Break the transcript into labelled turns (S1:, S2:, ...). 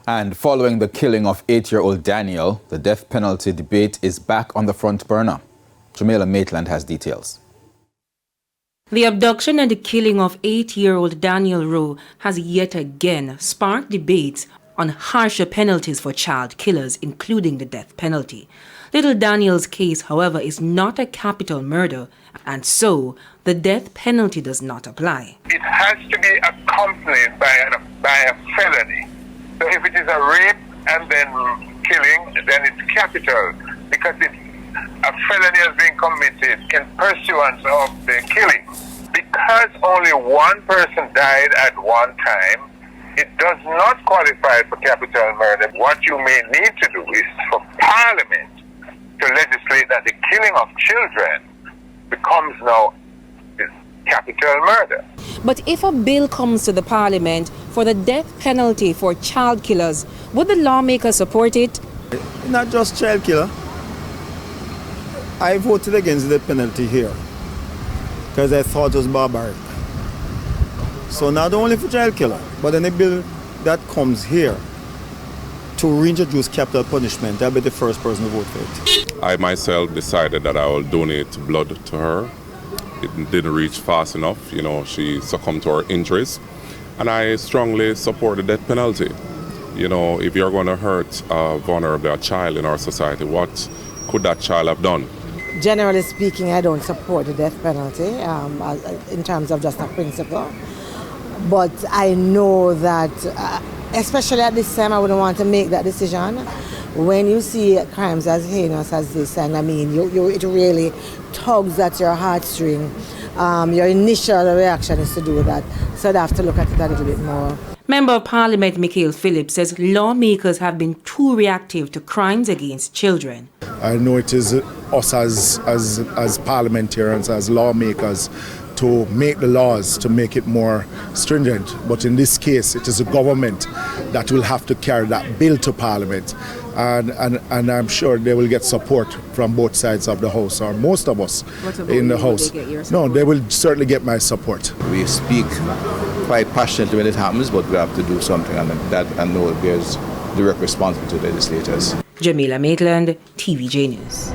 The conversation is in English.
S1: And following the killing of 8-year-old Daniel, the death penalty debate is back on the front burner. Jamaica Maitland has details.
S2: The abduction and the killing of 8-year-old Daniel Rowe has yet again sparked debates on harsher penalties for child killers, including the death penalty. Little Daniel's case, however, is not a capital murder, and so the death penalty does not apply.
S3: It has to be accompanied by a felony. So if it is a rape and then killing, then it's capital, because a felony has been committed in pursuance of the killing. Because only one person died at one time, it does not qualify for capital murder. What you may need to do is for Parliament to legislate that the killing of children becomes now capital murder.
S2: But if a bill comes to the Parliament for the death penalty for child killers, would the lawmakers support it?
S4: Not just child killer. I voted against the penalty here because I thought it was barbaric. So not only for child killer, but any bill that comes here to reintroduce capital punishment, I'll be the first person to vote for it.
S5: I myself decided that I will donate blood to her. It didn't reach fast enough, she succumbed to her injuries. And I strongly support the death penalty. If you're going to hurt a vulnerable child in our society, what could that child have done?
S6: Generally speaking, I don't support the death penalty in terms of just a principle. But I know that, especially at this time, I wouldn't want to make that decision. When you see crimes as heinous as this, and it really tugs at your heartstring, your initial reaction is to do that. So I'd have to look at it a little bit more.
S2: Member of Parliament Michael Phillips says lawmakers have been too reactive to crimes against children.
S7: I know it is us as parliamentarians, as lawmakers, to make the laws to make it more stringent. But in this case, it is the government that will have to carry that bill to Parliament. And I'm sure they will get support from both sides of the House, or most of us in the House. No, they will certainly get my support.
S8: We speak quite passionately when it happens, but we have to do something, and that I know bears direct responsibility to legislators.
S2: Jamaica Maitland, TVJ News.